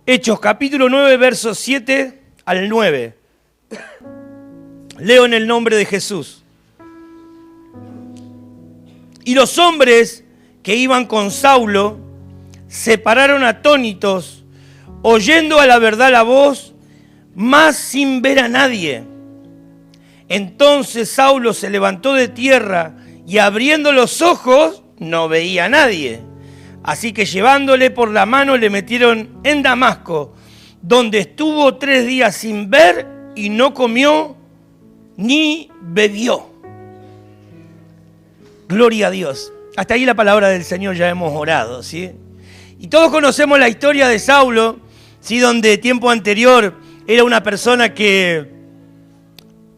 Hechos capítulo 9, versos 7 al 9. Leo en el nombre de Jesús. Y los hombres que iban con Saulo se pararon atónitos, oyendo a la verdad la voz, mas sin ver a nadie. Entonces Saulo se levantó de tierra y abriendo los ojos no veía a nadie. Así que llevándole por la mano le metieron en Damasco, donde estuvo 3 días sin ver y no comió ni bebió. Gloria a Dios. Hasta ahí la palabra del Señor, ya hemos orado, ¿sí? Y todos conocemos la historia de Saulo, ¿sí? Donde tiempo anterior era una persona que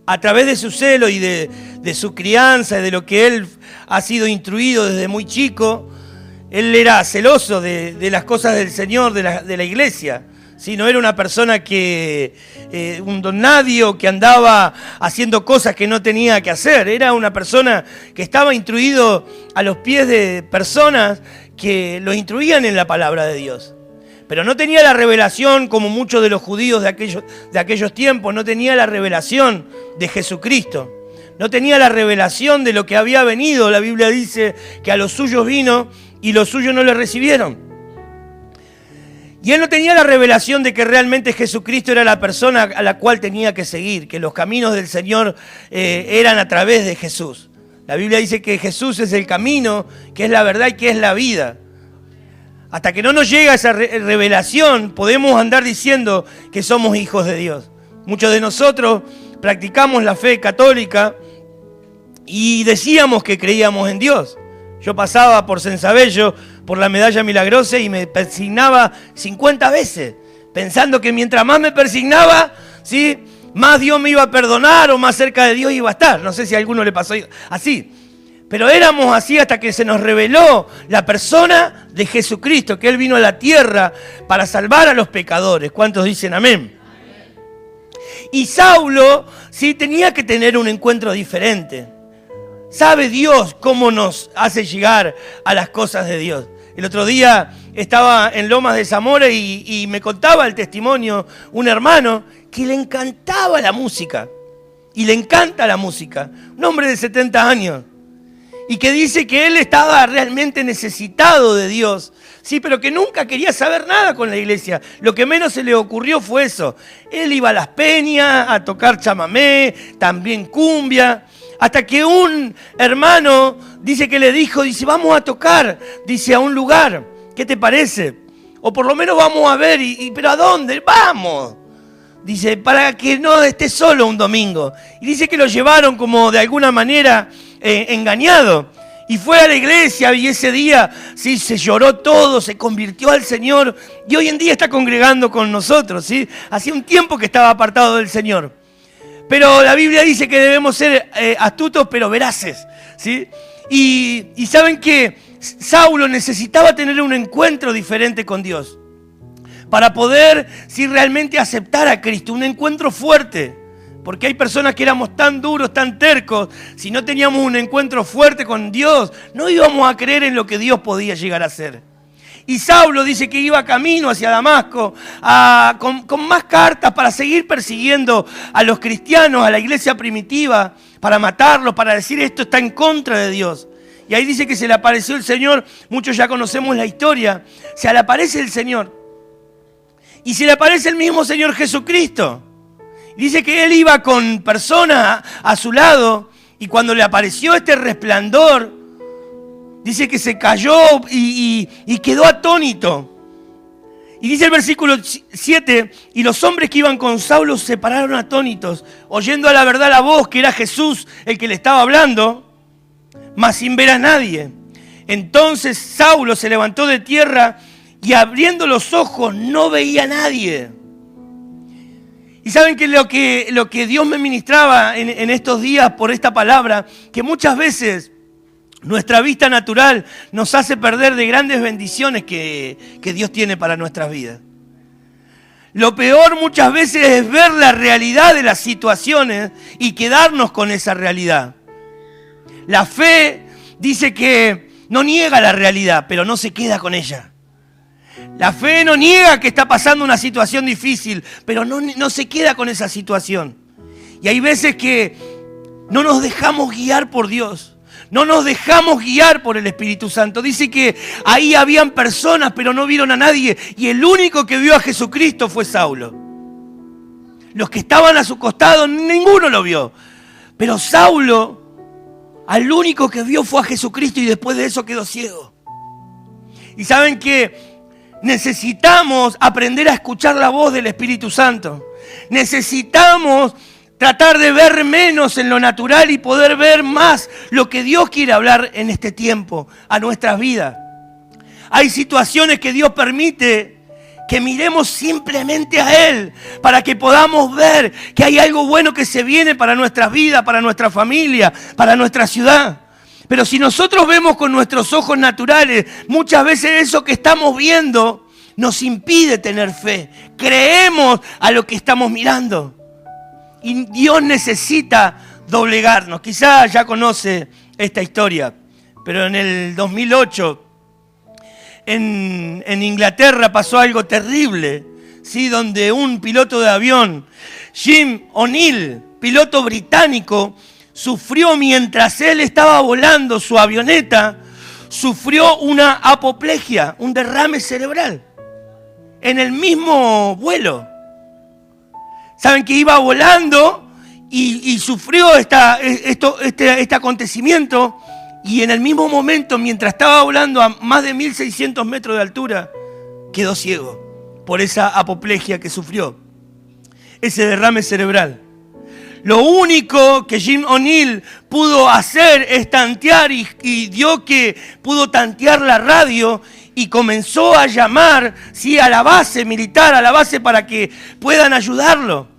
a través de su celo y de su crianza, de lo que él ha sido instruido desde muy chico, él era celoso de las cosas del Señor, de la iglesia. ¿Sí? No era una persona un don nadie o que andaba haciendo cosas que no tenía que hacer. Era una persona que estaba instruido a los pies de personas que lo instruían en la palabra de Dios. Pero no tenía la revelación como muchos de los judíos de aquellos tiempos. No tenía la revelación de Jesucristo. No tenía la revelación de lo que había venido. La Biblia dice que a los suyos vino y los suyos no le recibieron. Y él no tenía la revelación de que realmente Jesucristo era la persona a la cual tenía que seguir, que los caminos del Señor eran a través de Jesús. La Biblia dice que Jesús es el camino, que es la verdad y que es la vida. Hasta que no nos llega esa revelación, podemos andar diciendo que somos hijos de Dios. Muchos de nosotros practicamos la fe católica y decíamos que creíamos en Dios. Yo pasaba por Sensabello, por la Medalla Milagrosa y me persignaba 50 veces, pensando que mientras más me persignaba, ¿sí?, más Dios me iba a perdonar o más cerca de Dios iba a estar. No sé si a alguno le pasó así. Pero éramos así hasta que se nos reveló la persona de Jesucristo, que Él vino a la tierra para salvar a los pecadores. ¿Cuántos dicen amén? Y Saulo, sí, tenía que tener un encuentro diferente. ¿Sabe Dios cómo nos hace llegar a las cosas de Dios? El otro día estaba en Lomas de Zamora y me contaba el testimonio un hermano que le encantaba la música. Y le encanta la música. Un hombre de 70 años. Y que dice que él estaba realmente necesitado de Dios. Sí, pero que nunca quería saber nada con la iglesia. Lo que menos se le ocurrió fue eso. Él iba a las peñas a tocar chamamé, también cumbia. Hasta que un hermano dice que le dijo, dice, vamos a tocar, dice, a un lugar, ¿qué te parece? O por lo menos vamos a ver, ¿pero a dónde? ¡Vamos! Dice, para que no esté solo un domingo. Y dice que lo llevaron como de alguna manera engañado. Y fue a la iglesia y ese día sí se lloró todo, se convirtió al Señor. Y hoy en día está congregando con nosotros, ¿sí? Hacía un tiempo que estaba apartado del Señor. Pero la Biblia dice que debemos ser astutos pero veraces, ¿sí? Y saben que Saulo necesitaba tener un encuentro diferente con Dios para poder, sí, realmente aceptar a Cristo, un encuentro fuerte. Porque hay personas que éramos tan duros, tan tercos, si no teníamos un encuentro fuerte con Dios, no íbamos a creer en lo que Dios podía llegar a hacer. Y Saulo dice que iba camino hacia Damasco con más cartas para seguir persiguiendo a los cristianos, a la iglesia primitiva, para matarlos, para decir esto está en contra de Dios. Y ahí dice que se le apareció el Señor, muchos ya conocemos la historia, se le aparece el Señor. Y se le aparece el mismo Señor Jesucristo. Dice que él iba con personas a su lado y cuando le apareció este resplandor, dice que se cayó y quedó atónito. Y dice el versículo 7, y los hombres que iban con Saulo se pararon atónitos, oyendo a la verdad la voz, que era Jesús el que le estaba hablando, mas sin ver a nadie. Entonces Saulo se levantó de tierra y abriendo los ojos no veía a nadie. Y saben que lo que Dios me ministraba en estos días por esta palabra, que muchas veces nuestra vista natural nos hace perder de grandes bendiciones que Dios tiene para nuestras vidas. Lo peor muchas veces es ver la realidad de las situaciones y quedarnos con esa realidad. La fe dice que no niega la realidad, pero no se queda con ella. La fe no niega que está pasando una situación difícil, pero no se queda con esa situación. Y hay veces que no nos dejamos guiar por Dios. No nos dejamos guiar por el Espíritu Santo. Dice que ahí habían personas, pero no vieron a nadie. Y el único que vio a Jesucristo fue Saulo. Los que estaban a su costado, ninguno lo vio. Pero Saulo, al único que vio fue a Jesucristo y después de eso quedó ciego. Y saben que necesitamos aprender a escuchar la voz del Espíritu Santo. Necesitamos tratar de ver menos en lo natural y poder ver más lo que Dios quiere hablar en este tiempo a nuestras vidas. Hay situaciones que Dios permite que miremos simplemente a Él para que podamos ver que hay algo bueno que se viene para nuestras vidas, para nuestra familia, para nuestra ciudad. Pero si nosotros vemos con nuestros ojos naturales, muchas veces eso que estamos viendo nos impide tener fe. Creemos a lo que estamos mirando. Y Dios necesita doblegarnos. Quizás ya conoce esta historia, pero en el 2008 en Inglaterra pasó algo terrible, ¿sí? Donde un piloto de avión, Jim O'Neill, piloto británico, sufrió mientras él estaba volando su avioneta, sufrió una apoplejia, un derrame cerebral, en el mismo vuelo. Saben que iba volando y sufrió este acontecimiento, y en el mismo momento, mientras estaba volando a más de 1.600 metros de altura, quedó ciego por esa apoplejia que sufrió, ese derrame cerebral. Lo único que Jim O'Neill pudo hacer es tantear y dio que pudo tantear la radio y comenzó a llamar, ¿sí?, a la base militar, a la base para que puedan ayudarlo.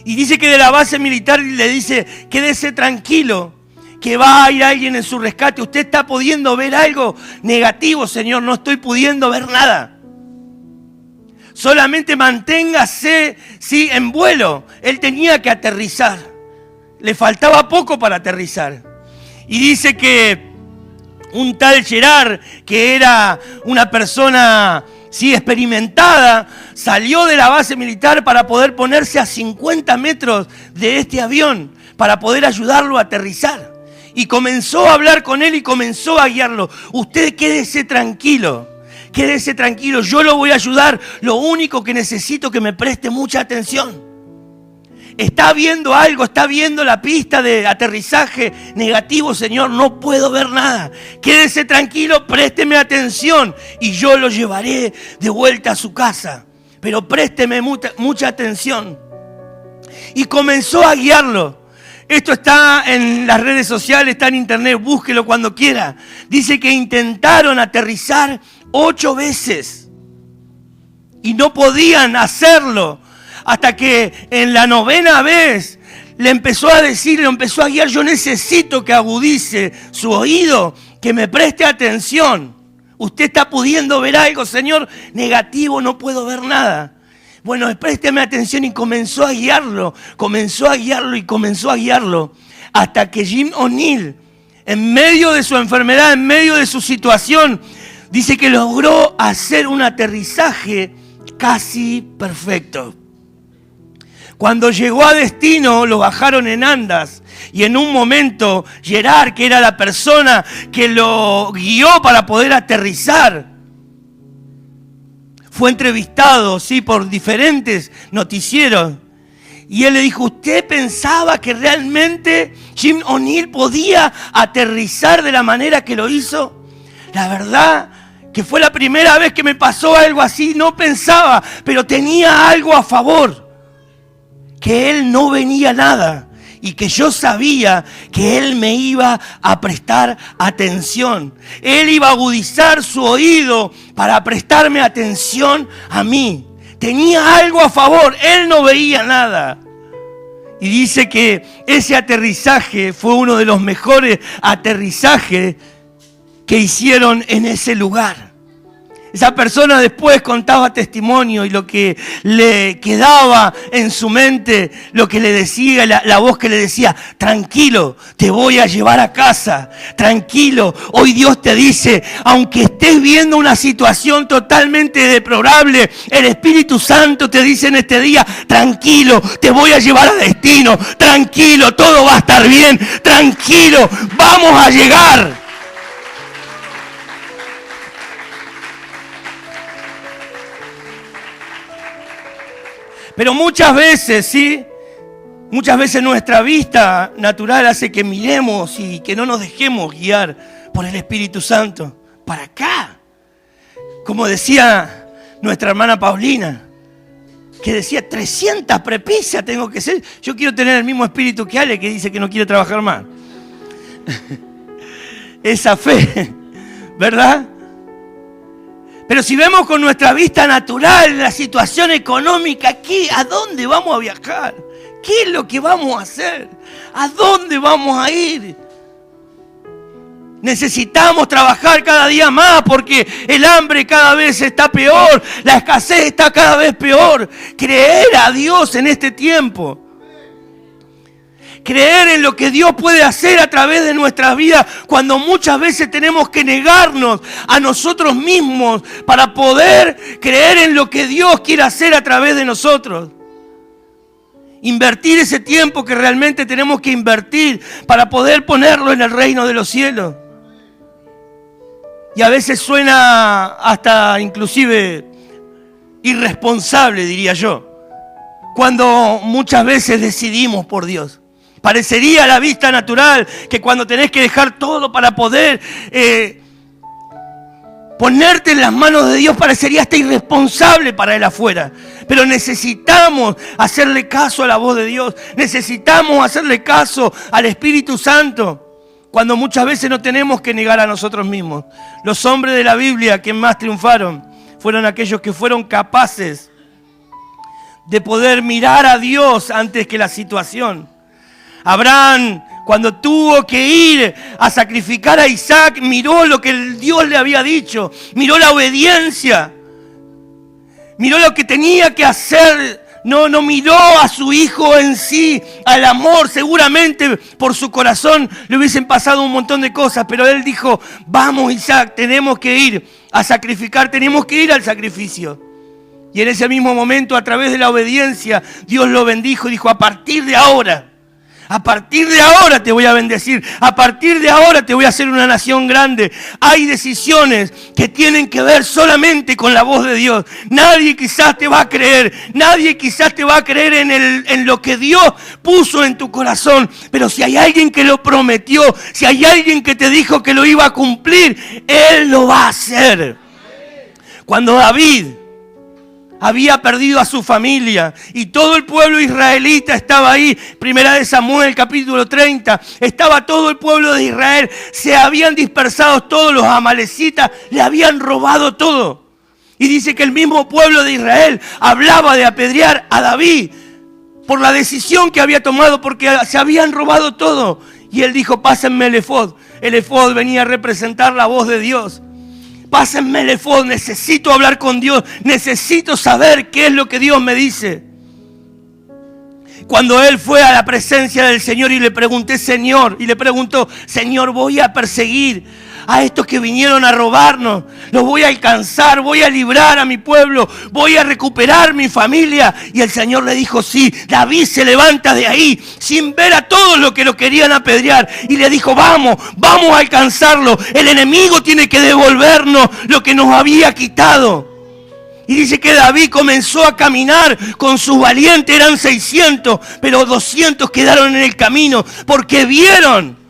Y dice que de la base militar le dice: quédese tranquilo, que va a ir alguien en su rescate. Usted está pudiendo ver algo negativo, señor, no estoy pudiendo ver nada. Solamente manténgase, sí, en vuelo. Él tenía que aterrizar. Le faltaba poco para aterrizar. Y dice que un tal Gerard, que era una persona, sí, experimentada, salió de la base militar para poder ponerse a 50 metros de este avión, para poder ayudarlo a aterrizar. Y comenzó a hablar con él y comenzó a guiarlo. Usted quédese tranquilo. Quédese tranquilo, yo lo voy a ayudar. Lo único que necesito es que me preste mucha atención. Está viendo algo, está viendo la pista de aterrizaje negativo, señor, no puedo ver nada. Quédese tranquilo, présteme atención y yo lo llevaré de vuelta a su casa. Pero présteme mucha atención. Y comenzó a guiarlo. Esto está en las redes sociales, está en internet, búsquelo cuando quiera. Dice que intentaron aterrizar 8 veces y no podían hacerlo, hasta que en la 9ª vez le empezó a decir, le empezó a guiar: yo necesito que agudice su oído, que me preste atención. Usted está pudiendo ver algo, señor, negativo, no puedo ver nada. Bueno, présteme atención, y comenzó a guiarlo, hasta que Jim O'Neill, en medio de su enfermedad, en medio de su situación, dice que logró hacer un aterrizaje casi perfecto. Cuando llegó a destino, lo bajaron en andas. Y en un momento, Gerard, que era la persona que lo guió para poder aterrizar, fue entrevistado, sí, por diferentes noticieros. Y él le dijo: ¿usted pensaba que realmente Jim O'Neill podía aterrizar de la manera que lo hizo? La verdad que fue la primera vez que me pasó algo así. No pensaba, pero tenía algo a favor. Que él no venía nada. Y que yo sabía que él me iba a prestar atención. Él iba a agudizar su oído para prestarme atención a mí. Tenía algo a favor, él no veía nada. Y dice que ese aterrizaje fue uno de los mejores aterrizajes que hicieron en ese lugar. Esa persona después contaba testimonio y lo que le quedaba en su mente, lo que le decía, la voz que le decía, tranquilo, te voy a llevar a casa, tranquilo. Hoy Dios te dice, aunque estés viendo una situación totalmente deplorable, el Espíritu Santo te dice en este día, tranquilo, te voy a llevar a destino, tranquilo, todo va a estar bien, tranquilo, vamos a llegar. Pero muchas veces, ¿sí? Muchas veces nuestra vista natural hace que miremos y que no nos dejemos guiar por el Espíritu Santo. Para acá. Como decía nuestra hermana Paulina, que decía 300 prepisas tengo que ser. Yo quiero tener el mismo espíritu que Ale, que dice que no quiere trabajar más. Esa fe, ¿verdad? Pero si vemos con nuestra vista natural la situación económica aquí, ¿a dónde vamos a viajar? ¿Qué es lo que vamos a hacer? ¿A dónde vamos a ir? Necesitamos trabajar cada día más porque el hambre cada vez está peor, la escasez está cada vez peor. Creer a Dios en este tiempo. Creer en lo que Dios puede hacer a través de nuestras vidas cuando muchas veces tenemos que negarnos a nosotros mismos para poder creer en lo que Dios quiere hacer a través de nosotros. Invertir ese tiempo que realmente tenemos que invertir para poder ponerlo en el reino de los cielos. Y a veces suena hasta inclusive irresponsable, diría yo, cuando muchas veces decidimos por Dios. Parecería a la vista natural que cuando tenés que dejar todo para poder ponerte en las manos de Dios, parecería hasta irresponsable para Él afuera. Pero necesitamos hacerle caso a la voz de Dios. Necesitamos hacerle caso al Espíritu Santo. Cuando muchas veces no tenemos que negar a nosotros mismos. Los hombres de la Biblia que más triunfaron fueron aquellos que fueron capaces de poder mirar a Dios antes que la situación. Abraham, cuando tuvo que ir a sacrificar a Isaac, miró lo que Dios le había dicho, miró la obediencia, miró lo que tenía que hacer, no miró a su hijo en sí, al amor. Seguramente por su corazón le hubiesen pasado un montón de cosas, pero él dijo, vamos Isaac, tenemos que ir a sacrificar, tenemos que ir al sacrificio. Y en ese mismo momento, a través de la obediencia, Dios lo bendijo y dijo, a partir de ahora te voy a bendecir. A partir de ahora te voy a hacer una nación grande. Hay decisiones que tienen que ver solamente con la voz de Dios. Nadie quizás te va a creer. Nadie quizás te va a creer en lo que Dios puso en tu corazón. Pero si hay alguien que lo prometió, si hay alguien que te dijo que lo iba a cumplir, Él lo va a hacer. Cuando David había perdido a su familia y todo el pueblo israelita estaba ahí. Primera de Samuel, capítulo 30. Estaba todo el pueblo de Israel. Se habían dispersado todos los amalecitas. Le habían robado todo. Y dice que el mismo pueblo de Israel hablaba de apedrear a David por la decisión que había tomado, porque se habían robado todo. Y él dijo, pásenme el efod. El efod venía a representar la voz de Dios. Pásenme el efod, necesito hablar con Dios, necesito saber qué es lo que Dios me dice. Cuando él fue a la presencia del Señor y le preguntó, Señor, voy a perseguir a estos que vinieron a robarnos, los voy a alcanzar, voy a librar a mi pueblo, voy a recuperar mi familia. Y el Señor le dijo, sí. David se levanta de ahí sin ver a todos los que lo querían apedrear y le dijo, vamos a alcanzarlo. El enemigo tiene que devolvernos lo que nos había quitado. Y dice que David comenzó a caminar con sus valientes, eran 600, pero 200 quedaron en el camino porque vieron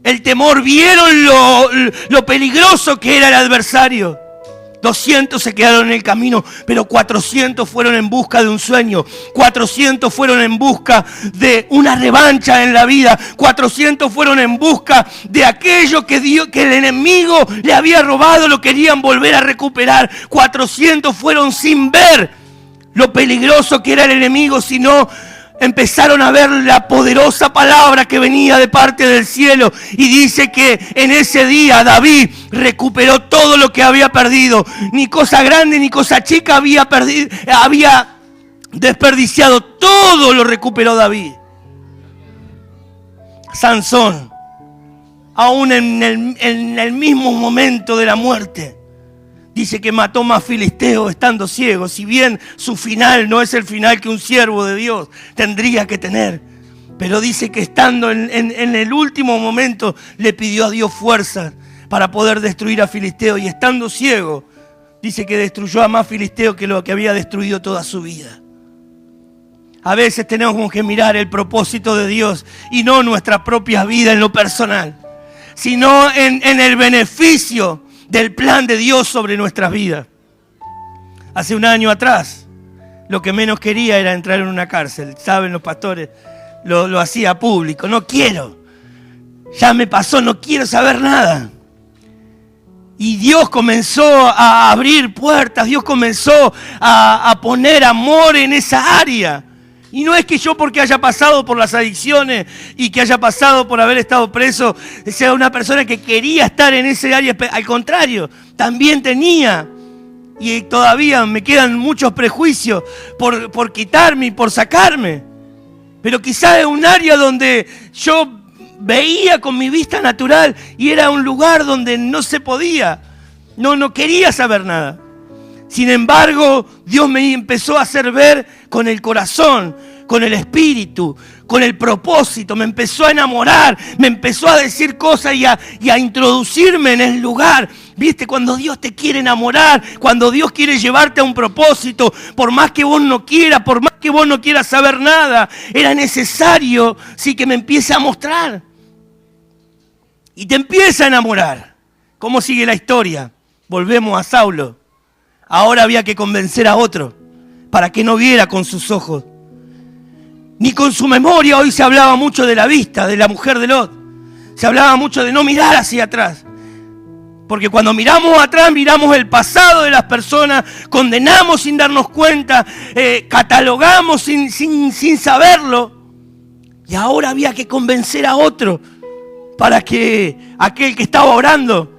el temor, vieron lo peligroso que era el adversario. 200 se quedaron en el camino, pero 400 fueron en busca de un sueño. 400 fueron en busca de una revancha en la vida. 400 fueron en busca de aquello que el enemigo le había robado, lo querían volver a recuperar. 400 fueron sin ver lo peligroso que era el enemigo, sino empezaron a ver la poderosa palabra que venía de parte del cielo. Y dice que en ese día David recuperó todo lo que había perdido. Ni cosa grande ni cosa chica había desperdiciado. Todo lo recuperó David. Sansón, aún en el mismo momento de la muerte, dice que mató más filisteos estando ciego. Si bien su final no es el final que un siervo de Dios tendría que tener. Pero dice que estando en el último momento le pidió a Dios fuerzas para poder destruir a filisteos. Y estando ciego, dice que destruyó a más filisteos que lo que había destruido toda su vida. A veces tenemos que mirar el propósito de Dios y no nuestra propia vida en lo personal, sino en el beneficio del plan de Dios sobre nuestras vidas. Hace un año atrás, lo que menos quería era entrar en una cárcel. Saben, los pastores lo hacía público. No quiero. Ya me pasó, no quiero saber nada. Y Dios comenzó a abrir puertas. Dios comenzó a poner amor en esa área. Y no es que yo, porque haya pasado por las adicciones y que haya pasado por haber estado preso, sea una persona que quería estar en ese área. Al contrario, también tenía, y todavía me quedan muchos prejuicios por quitarme y por sacarme. Pero quizás es un área donde yo veía con mi vista natural y era un lugar donde no se podía. No quería saber nada. Sin embargo, Dios me empezó a hacer ver con el corazón, con el espíritu, con el propósito. Me empezó a enamorar, me empezó a decir cosas y a introducirme en el lugar. ¿Viste? Cuando Dios te quiere enamorar, cuando Dios quiere llevarte a un propósito, por más que vos no quieras, por más que vos no quieras saber nada, era necesario, sí, que me empiece a mostrar. Y te empieza a enamorar. ¿Cómo sigue la historia? Volvemos a Saulo. Ahora había que convencer a otro para que no viera con sus ojos, ni con su memoria. Hoy se hablaba mucho de la vista, de la mujer de Lot. Se hablaba mucho de no mirar hacia atrás. Porque cuando miramos atrás, miramos el pasado de las personas, condenamos sin darnos cuenta, catalogamos sin saberlo. Y ahora había que convencer a otro para que aquel que estaba orando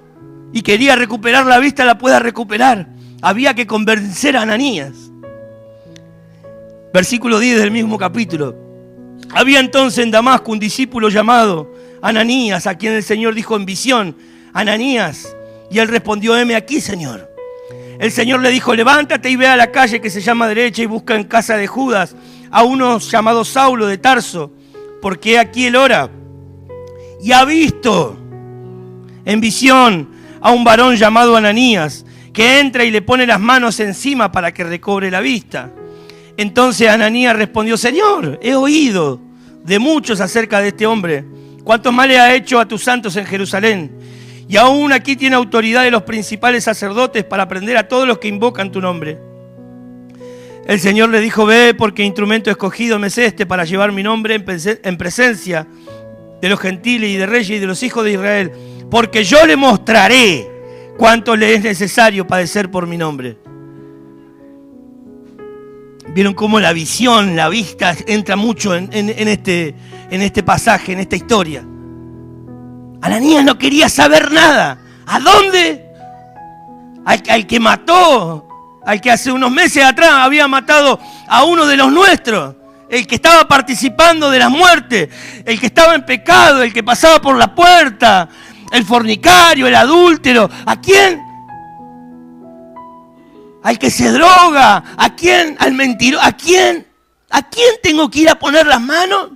y quería recuperar la vista la pueda recuperar. Había que convencer a Ananías. Versículo 10 del mismo capítulo. Había entonces en Damasco un discípulo llamado Ananías, a quien el Señor dijo en visión: Ananías. Y él respondió: heme aquí, Señor. El Señor le dijo: levántate y ve a la calle que se llama derecha y busca en casa de Judas a uno llamado Saulo de Tarso, porque aquí él ora. Y ha visto en visión a un varón llamado Ananías, que entra y le pone las manos encima para que recobre la vista. Entonces Ananías respondió: Señor, he oído de muchos acerca de este hombre, cuántos males ha hecho a tus santos en Jerusalén. Y aún aquí tiene autoridad de los principales sacerdotes para prender a todos los que invocan tu nombre. El Señor le dijo: ve, porque instrumento escogido me es este para llevar mi nombre en presencia de los gentiles y de reyes y de los hijos de Israel, porque yo le mostraré cuánto le es necesario padecer por mi nombre. Vieron cómo la visión, la vista entra mucho en este pasaje, en esta historia. Ananías no quería saber nada. ¿A dónde? Al que mató, al que hace unos meses atrás había matado a uno de los nuestros, el que estaba participando de la muerte, el que estaba en pecado, el que pasaba por la puerta, el fornicario, el adúltero. ¿A quién? Al que se droga. ¿A quién? Al mentiroso. ¿A quién? ¿A quién tengo que ir a poner las manos?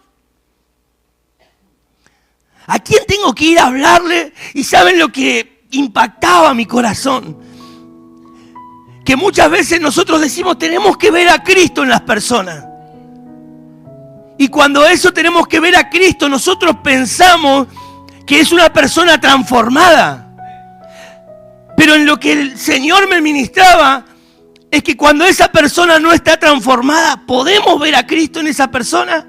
¿A quién tengo que ir a hablarle? Y ¿saben lo que impactaba mi corazón? Que muchas veces nosotros decimos: tenemos que ver a Cristo en las personas. Y cuando eso tenemos que ver a Cristo, nosotros pensamos que es una persona transformada. Pero en lo que el Señor me ministraba es que cuando esa persona no está transformada, ¿podemos ver a Cristo en esa persona?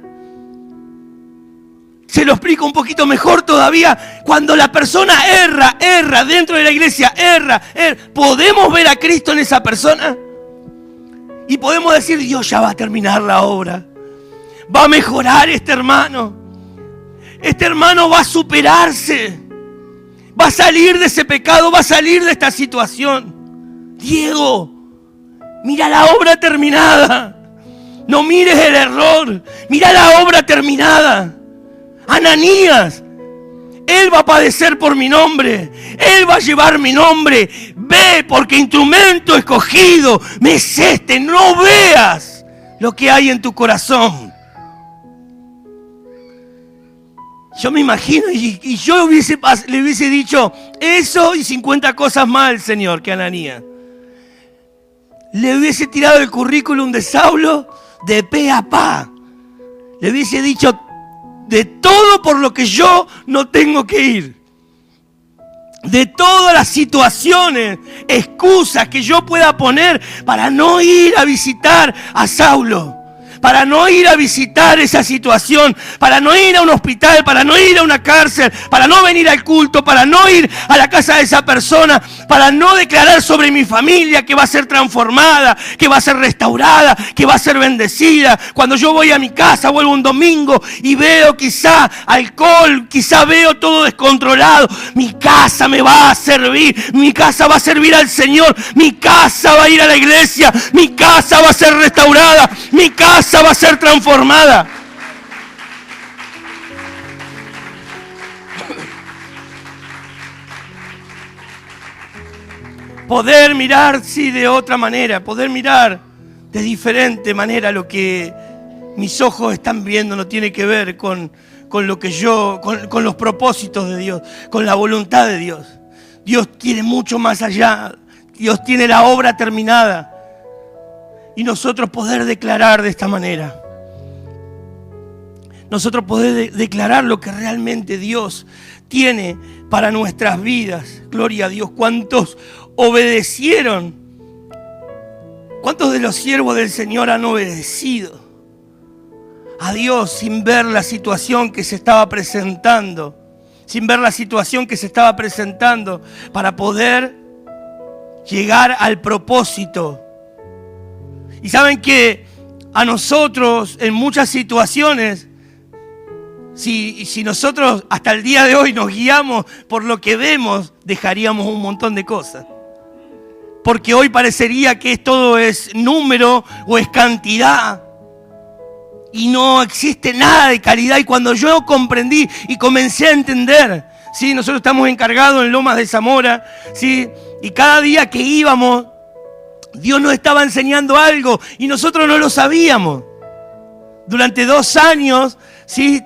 Se lo explico un poquito mejor todavía. Cuando la persona erra dentro de la iglesia, erra, ¿podemos ver a Cristo en esa persona? Y podemos decir: Dios ya va a terminar la obra. Va a mejorar este hermano. Este hermano va a superarse. Va a salir de ese pecado, va a salir de esta situación. Diego, mira la obra terminada. No mires el error. Mira la obra terminada. Ananías, él va a padecer por mi nombre. Él va a llevar mi nombre. Ve, porque instrumento escogido me es este. No veas lo que hay en tu corazón. Yo me imagino, y yo le hubiese dicho eso y 50 cosas más al Señor que Ananías. Le hubiese tirado el currículum de Saulo de pe a pa. Le hubiese dicho de todo por lo que yo no tengo que ir. De todas las situaciones, excusas que yo pueda poner para no ir a visitar a Saulo. Para no ir a visitar esa situación, para no ir a un hospital, para no ir a una cárcel, para no venir al culto, para no ir a la casa de esa persona, para no declarar sobre mi familia que va a ser transformada, que va a ser restaurada, que va a ser bendecida. Cuando yo voy a mi casa, vuelvo un domingo y veo quizá alcohol, quizá veo todo descontrolado, mi casa me va a servir, mi casa va a servir al Señor, mi casa va a ir a la iglesia, mi casa va a ser restaurada, mi casa va a ser transformada. Poder mirar, sí, de otra manera, poder mirar de diferente manera lo que mis ojos están viendo no tiene que ver con lo que yo, con los propósitos de Dios, con la voluntad de Dios. Dios tiene mucho más allá. Dios tiene la obra terminada. Y nosotros poder declarar de esta manera. Nosotros poder declarar lo que realmente Dios tiene para nuestras vidas. Gloria a Dios. ¿Cuántos obedecieron? ¿Cuántos de los siervos del Señor han obedecido a Dios sin ver la situación que se estaba presentando? Sin ver la situación que se estaba presentando para poder llegar al propósito. Y saben que a nosotros en muchas situaciones, si nosotros hasta el día de hoy nos guiamos por lo que vemos, dejaríamos un montón de cosas. Porque hoy parecería que todo es número o es cantidad. Y no existe nada de calidad. Y cuando yo comprendí y comencé a entender, ¿sí? Nosotros estamos encargados en Lomas de Zamora, ¿sí? Y cada día que íbamos, Dios nos estaba enseñando algo y nosotros no lo sabíamos. Durante 2 años, ¿sí?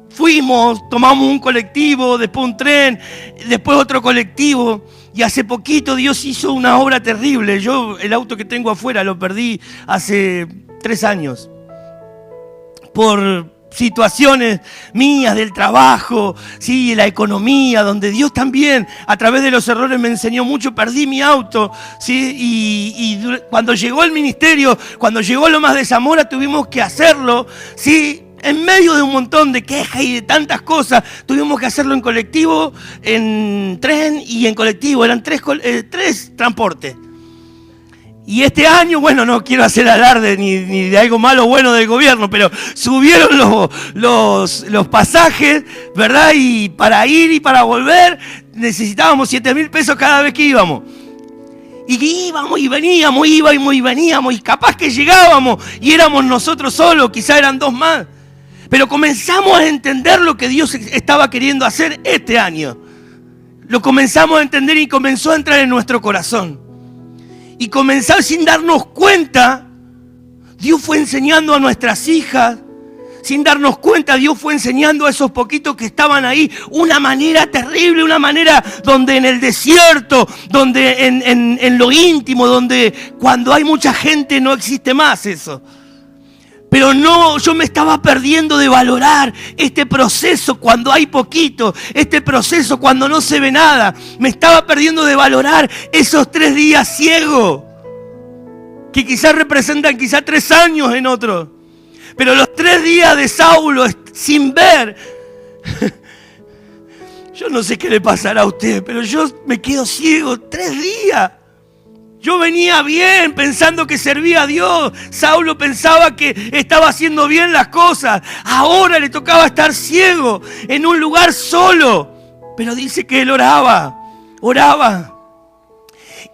Fuimos, tomamos un colectivo, después un tren, después otro colectivo. Y hace poquito Dios hizo una obra terrible. Yo el auto que tengo afuera lo perdí hace 3 años. Por situaciones mías del trabajo, sí, la economía, donde Dios también a través de los errores me enseñó mucho. Perdí mi auto, sí, y cuando llegó el ministerio, cuando llegó Lomas de Zamora, tuvimos que hacerlo, sí, en medio de un montón de quejas y de tantas cosas. Tuvimos que hacerlo en colectivo, en tren y en colectivo. Eran 3 transportes. Y este año, bueno, no quiero hacer alarde ni de algo malo o bueno del gobierno, pero subieron los pasajes, ¿verdad? Y para ir y para volver necesitábamos 7.000 pesos cada vez que íbamos. Y íbamos y veníamos, íbamos y veníamos, y capaz que llegábamos y éramos nosotros solos, quizá eran 2 más. Pero comenzamos a entender lo que Dios estaba queriendo hacer este año. Lo comenzamos a entender y comenzó a entrar en nuestro corazón. Y comenzar sin darnos cuenta, Dios fue enseñando a nuestras hijas, sin darnos cuenta, Dios fue enseñando a esos poquitos que estaban ahí una manera terrible, una manera donde en el desierto, donde en lo íntimo, donde cuando hay mucha gente no existe más eso. Pero no, yo me estaba perdiendo de valorar este proceso cuando hay poquito, este proceso cuando no se ve nada. Me estaba perdiendo de valorar esos 3 días ciegos, que quizás representan 3 años en otros. Pero los 3 días de Saulo sin ver, yo no sé qué le pasará a usted, pero yo me quedo ciego 3 días. Yo venía bien, pensando que servía a Dios. Saulo pensaba que estaba haciendo bien las cosas. Ahora le tocaba estar ciego, en un lugar solo. Pero dice que él oraba.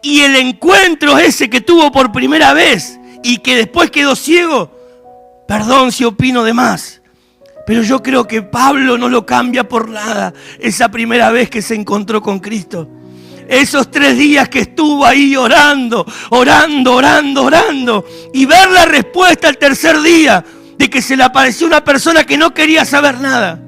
Y el encuentro ese que tuvo por primera vez y que después quedó ciego, perdón si opino de más, pero yo creo que Pablo no lo cambia por nada esa primera vez que se encontró con Cristo. Esos 3 días que estuvo ahí orando, y ver la respuesta al tercer día de que se le apareció una persona que no quería saber nada.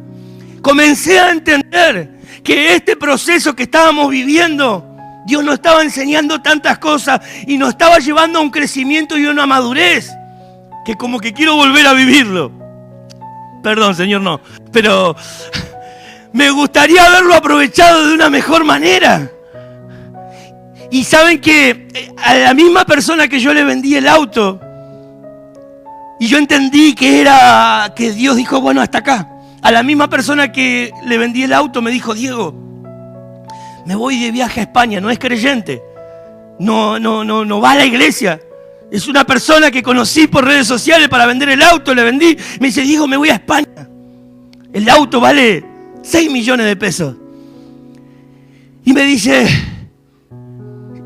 Comencé a entender que este proceso que estábamos viviendo, Dios nos estaba enseñando tantas cosas y nos estaba llevando a un crecimiento y a una madurez que como que quiero volver a vivirlo. Perdón, Señor, no. Pero me gustaría haberlo aprovechado de una mejor manera. Y saben que a la misma persona que yo le vendí el auto, y yo entendí que Dios dijo, bueno, hasta acá. A la misma persona que le vendí el auto me dijo, Diego, me voy de viaje a España, no es creyente, no va a la iglesia. Es una persona que conocí por redes sociales para vender el auto, le vendí. Me dice, Diego, me voy a España. El auto vale 6 millones de pesos. Y me dice,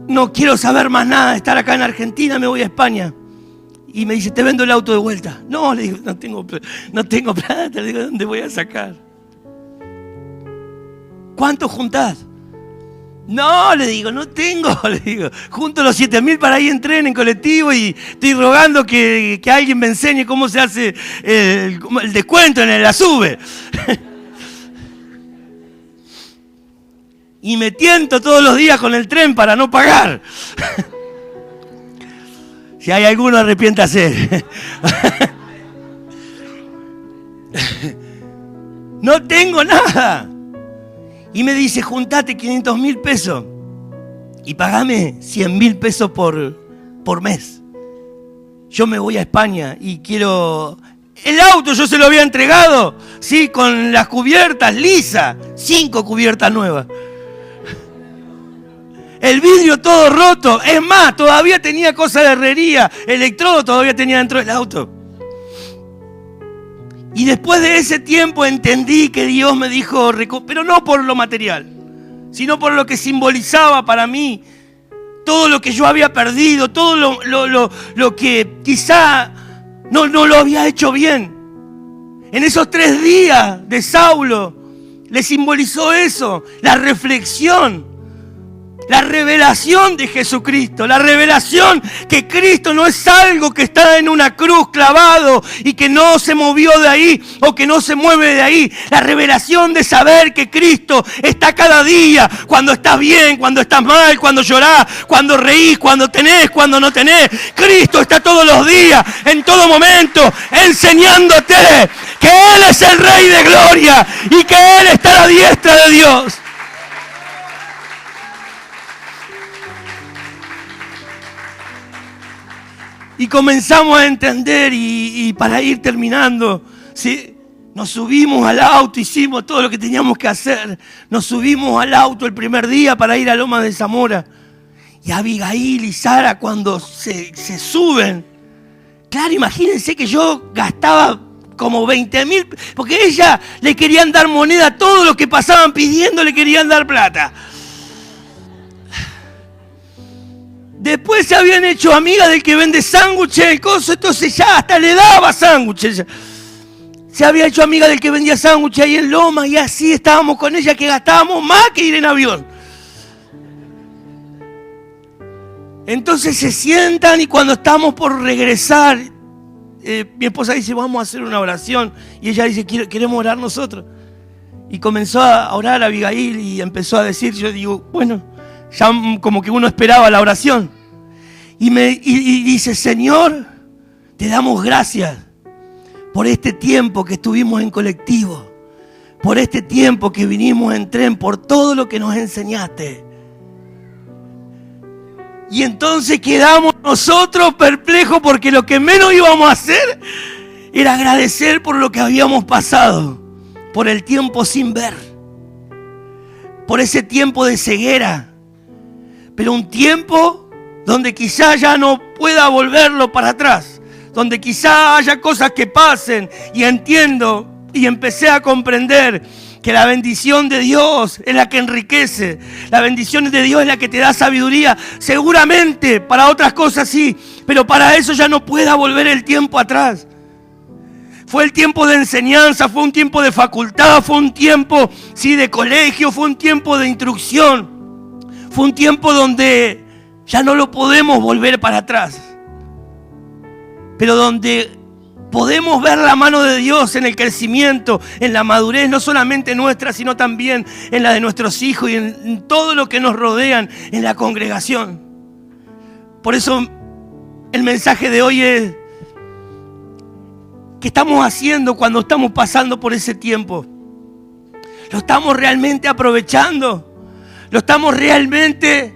no quiero saber más nada de estar acá en Argentina, me voy a España. Y me dice, te vendo el auto de vuelta. No, le digo, no tengo plata. Le digo, ¿dónde voy a sacar? ¿Cuánto juntás? No, le digo, no tengo. Le digo, junto los 7.000 para ir en tren, en colectivo, y estoy rogando que alguien me enseñe cómo se hace el descuento en la SUBE. Y me tiento todos los días con el tren para no pagar. Si hay alguno, arrepiéntase. No tengo nada. Y me dice, juntate 500.000 pesos y pagame 100.000 pesos por mes. Yo me voy a España y quiero... El auto yo se lo había entregado, sí, con las cubiertas lisas, 5 cubiertas nuevas. El vidrio todo roto. Es más, todavía tenía cosas de herrería. Electrodo todavía tenía dentro del auto. Y después de ese tiempo entendí que Dios me dijo, pero no por lo material, sino por lo que simbolizaba para mí todo lo que yo había perdido, todo lo que quizá no lo había hecho bien. En esos 3 días de Saulo le simbolizó eso, la reflexión. La revelación de Jesucristo, la revelación que Cristo no es algo que está en una cruz clavado y que no se movió de ahí o que no se mueve de ahí. La revelación de saber que Cristo está cada día, cuando estás bien, cuando estás mal, cuando llorás, cuando reís, cuando tenés, cuando no tenés. Cristo está todos los días, en todo momento, enseñándote que Él es el Rey de Gloria y que Él está a la diestra de Dios. Y comenzamos a entender y para ir terminando, ¿sí? Nos subimos al auto, hicimos todo lo que teníamos que hacer. Nos subimos al auto el primer día para ir a Lomas de Zamora. Y Abigail y Sara cuando se suben, claro, imagínense que yo gastaba como 20.000, porque ella le querían dar moneda a todos los que pasaban pidiendo, le querían dar plata. Después se habían hecho amigas del que vende sándwiches, el coso, entonces ya hasta le daba sándwiches. Se había hecho amiga del que vendía sándwiches ahí en Loma y así estábamos con ella que gastábamos más que ir en avión. Entonces se sientan y cuando estamos por regresar, mi esposa dice, vamos a hacer una oración. Y ella dice, queremos orar nosotros. Y comenzó a orar a Abigail y empezó a decir, yo digo, bueno, ya como que uno esperaba la oración. Y dice, Señor, te damos gracias por este tiempo que estuvimos en colectivo, por este tiempo que vinimos en tren, por todo lo que nos enseñaste. Y entonces quedamos nosotros perplejos porque lo que menos íbamos a hacer era agradecer por lo que habíamos pasado, por el tiempo sin ver, por ese tiempo de ceguera, pero un tiempo donde quizá ya no pueda volverlo para atrás, donde quizá haya cosas que pasen y entiendo y empecé a comprender que la bendición de Dios es la que enriquece, la bendición de Dios es la que te da sabiduría, seguramente para otras cosas sí, pero para eso ya no pueda volver el tiempo atrás. Fue el tiempo de enseñanza, fue un tiempo de facultad, fue un tiempo, sí, de colegio, fue un tiempo de instrucción, fue un tiempo donde ya no lo podemos volver para atrás, pero donde podemos ver la mano de Dios en el crecimiento, en la madurez, no solamente nuestra, sino también en la de nuestros hijos y en todo lo que nos rodean en la congregación. Por eso el mensaje de hoy es: ¿qué estamos haciendo cuando estamos pasando por ese tiempo? ¿Lo estamos realmente aprovechando? ¿Lo estamos realmente...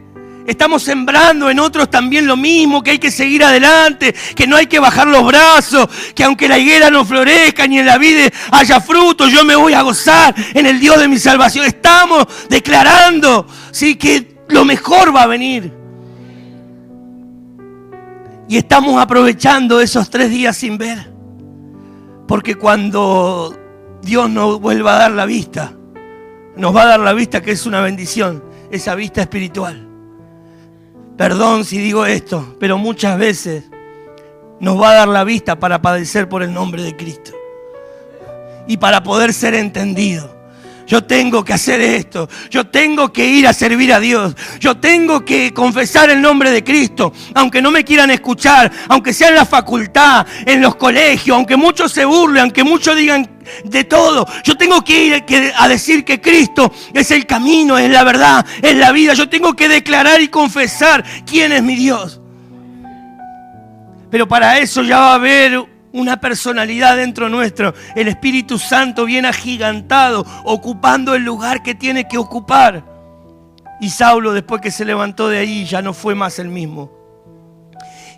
Estamos sembrando en otros también lo mismo, que hay que seguir adelante, que no hay que bajar los brazos, que aunque la higuera no florezca ni en la vid haya fruto, yo me voy a gozar en el Dios de mi salvación? Estamos declarando, sí, que lo mejor va a venir. Y estamos aprovechando esos 3 días sin ver. Porque cuando Dios nos vuelva a dar la vista, nos va a dar la vista, que es una bendición, esa vista espiritual. Perdón si digo esto, pero muchas veces nos va a dar la vista para padecer por el nombre de Cristo y para poder ser entendido. Yo tengo que hacer esto, yo tengo que ir a servir a Dios, yo tengo que confesar el nombre de Cristo, aunque no me quieran escuchar, aunque sea en la facultad, en los colegios, aunque muchos se burlen, aunque muchos digan de todo. Yo tengo que ir a decir que Cristo es el camino, es la verdad, es la vida. Yo tengo que declarar y confesar quién es mi Dios. Pero para eso ya va a haber una personalidad dentro nuestro, el Espíritu Santo bien agigantado, ocupando el lugar que tiene que ocupar. Y Saulo, después que se levantó de ahí, ya no fue más el mismo.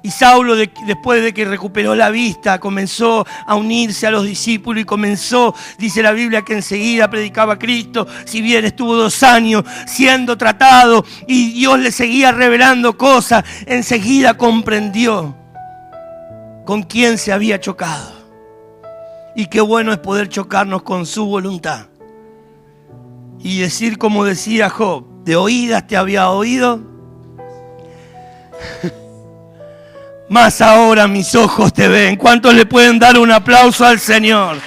Y Saulo, después de que recuperó la vista, comenzó a unirse a los discípulos y comenzó, dice la Biblia, que enseguida predicaba a Cristo. Si bien estuvo 2 años siendo tratado y Dios le seguía revelando cosas, enseguida comprendió con quién se había chocado. Y qué bueno es poder chocarnos con su voluntad. Y decir como decía Job: de oídas te había oído, mas ahora mis ojos te ven. ¿Cuántos le pueden dar un aplauso al Señor?